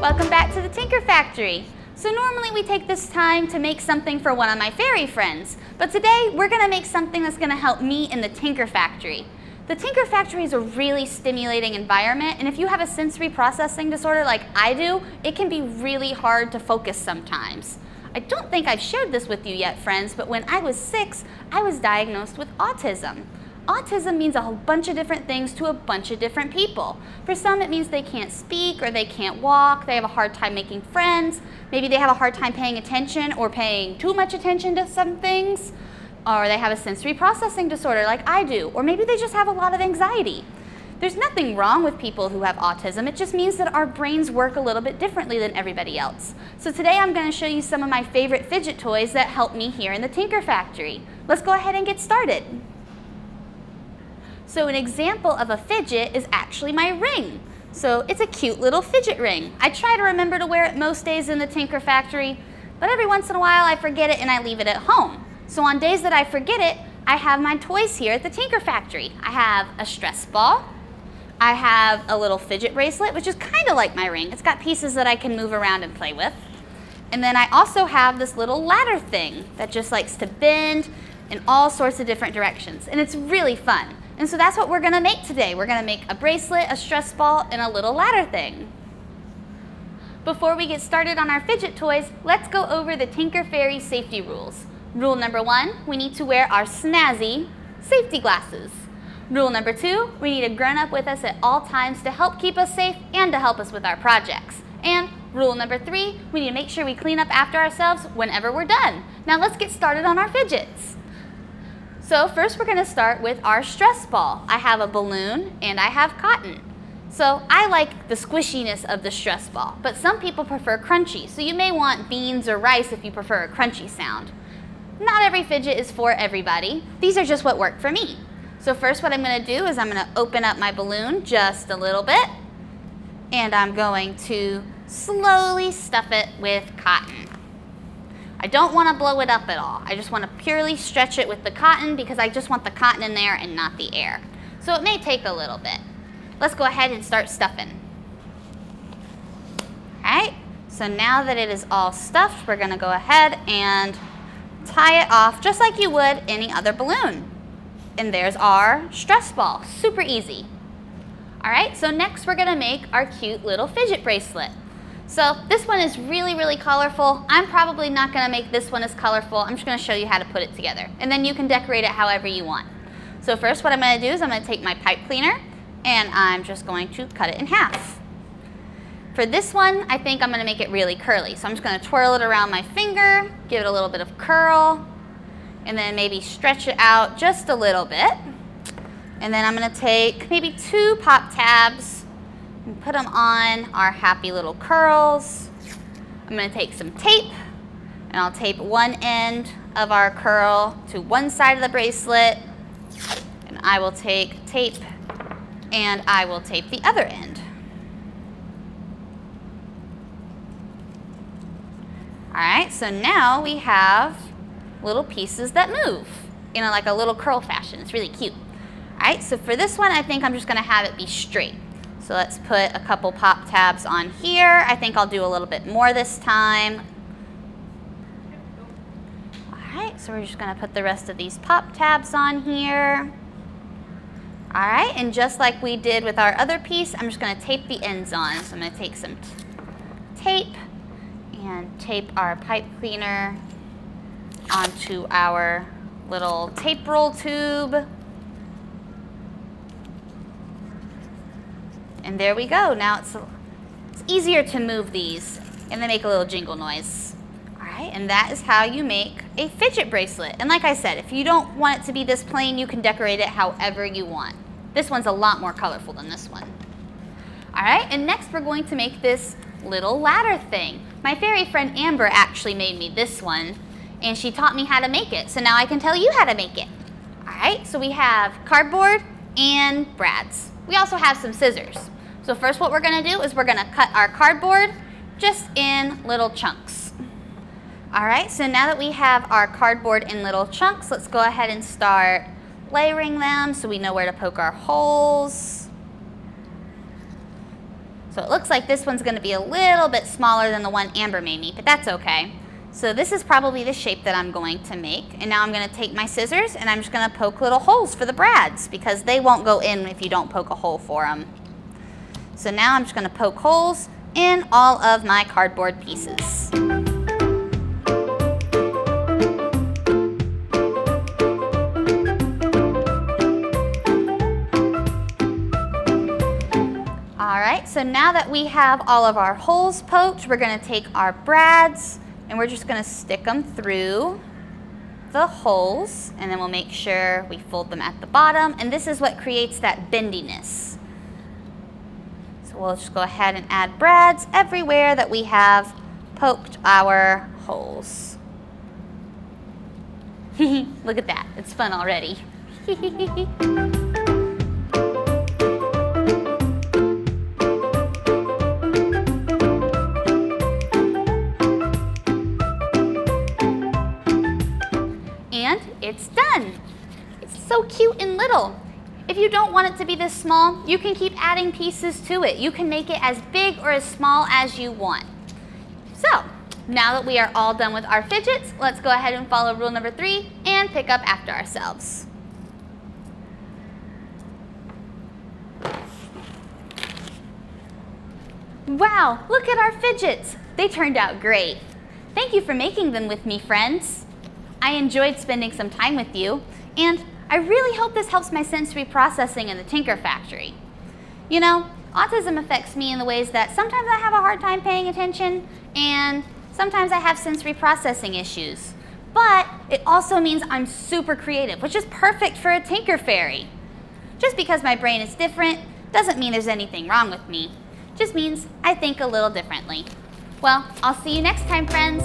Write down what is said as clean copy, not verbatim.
Welcome back to the Tinker Factory. So normally we take this time to make something for one of my fairy friends, but today we're going to make something that's going to help me in the Tinker Factory. The Tinker Factory is a really stimulating environment, and if you have a sensory processing disorder like I do, it can be really hard to focus sometimes. I don't think I've shared this with you yet, friends, but when I was 6, I was diagnosed with autism. Autism means a whole bunch of different things to a bunch of different people. For some, it means they can't speak or they can't walk, they have a hard time making friends, maybe they have a hard time paying attention or paying too much attention to some things, or they have a sensory processing disorder like I do, or maybe they just have a lot of anxiety. There's nothing wrong with people who have autism, it just means that our brains work a little bit differently than everybody else. So today I'm going to show you some of my favorite fidget toys that help me here in the Tinker Factory. Let's go ahead and get started. So an example of a fidget is actually my ring. So it's a cute little fidget ring. I try to remember to wear it most days in the Tinker Factory, but every once in a while I forget it and I leave it at home. So on days that I forget it, I have my toys here at the Tinker Factory. I have a stress ball, I have a little fidget bracelet, which is kind of like my ring. It's got pieces that I can move around and play with. And then I also have this little ladder thing that just likes to bend in all sorts of different directions. And it's really fun. And so that's what we're gonna make today. We're gonna make a bracelet, a stress ball, and a little ladder thing. Before we get started on our fidget toys, let's go over the Tinker Fairy safety rules. Rule number 1, we need to wear our snazzy safety glasses. Rule number 2, we need a grown-up with us at all times to help keep us safe and to help us with our projects. And rule number 3, we need to make sure we clean up after ourselves whenever we're done. Now let's get started on our fidgets. So first we're going to start with our stress ball. I have a balloon and I have cotton. So I like the squishiness of the stress ball, but some people prefer crunchy. So you may want beans or rice if you prefer a crunchy sound. Not every fidget is for everybody. These are just what work for me. So first what I'm going to do is I'm going to open up my balloon just a little bit, and I'm going to slowly stuff it with cotton. I don't want to blow it up at all. I just want to purely stretch it with the cotton because I just want the cotton in there and not the air. So it may take a little bit. Let's go ahead and start stuffing. Alright, so now that it is all stuffed, we're going to go ahead and tie it off just like you would any other balloon. And there's our stress ball. Super easy. Alright, so next we're going to make our cute little fidget bracelet. So this one is really colorful. I'm probably not going to make this one as colorful. I'm just going to show you how to put it together. And then you can decorate it however you want. So first what I'm going to do is I'm going to take my pipe cleaner and I'm just going to cut it in half. For this one, I think I'm going to make it really curly. So I'm just going to twirl it around my finger, give it a little bit of curl, and then maybe stretch it out just a little bit. And then I'm going to take maybe 2 pop tabs and put them on our happy little curls. I'm going to take some tape and I'll tape one end of our curl to one side of the bracelet, and I will take tape and I will tape the other end. Alright, so now we have little pieces that move in like a little curl fashion. It's really cute. Alright, so for this one I think I'm just going to have it be straight. So let's put a couple pop tabs on here. I think I'll do a little bit more this time. All right, so we're just going to put the rest of these pop tabs on here. All right, and just like we did with our other piece, I'm just going to tape the ends on. So I'm going to take some tape and tape our pipe cleaner onto our little tape roll tube. And there we go. Now it's easier to move these, and they make a little jingle noise. All right, and that is how you make a fidget bracelet. And like I said, if you don't want it to be this plain, you can decorate it however you want. This one's a lot more colorful than this one. All right, and next we're going to make this little ladder thing. My fairy friend Amber actually made me this one, and she taught me how to make it. So now I can tell you how to make it. All right, so we have cardboard and brads. We also have some scissors. So first what we're going to do is we're going to cut our cardboard just in little chunks. All right, so now that we have our cardboard in little chunks, let's go ahead and start layering them so we know where to poke our holes. So it looks like this one's going to be a little bit smaller than the one Amber made me, but that's okay. So this is probably the shape that I'm going to make. And now I'm going to take my scissors and I'm just going to poke little holes for the brads because they won't go in if you don't poke a hole for them. So now I'm just going to poke holes in all of my cardboard pieces. Alright, so now that we have all of our holes poked, we're going to take our brads and we're just going to stick them through the holes, and then we'll make sure we fold them at the bottom, and this is what creates that bendiness. So we'll just go ahead and add brads everywhere that we have poked our holes. Look at that, it's fun already. And it's done. It's so cute and little. If you don't want it to be this small, you can keep adding pieces to it. You can make it as big or as small as you want. So, now that we are all done with our fidgets, let's go ahead and follow rule number 3 and pick up after ourselves. Wow, look at our fidgets. They turned out great. Thank you for making them with me, friends. I enjoyed spending some time with you, and I really hope this helps my sensory processing in the Tinker Factory. You know, autism affects me in the ways that sometimes I have a hard time paying attention, and sometimes I have sensory processing issues. But it also means I'm super creative, which is perfect for a Tinker Fairy. Just because my brain is different doesn't mean there's anything wrong with me. Just means I think a little differently. Well, I'll see you next time, friends.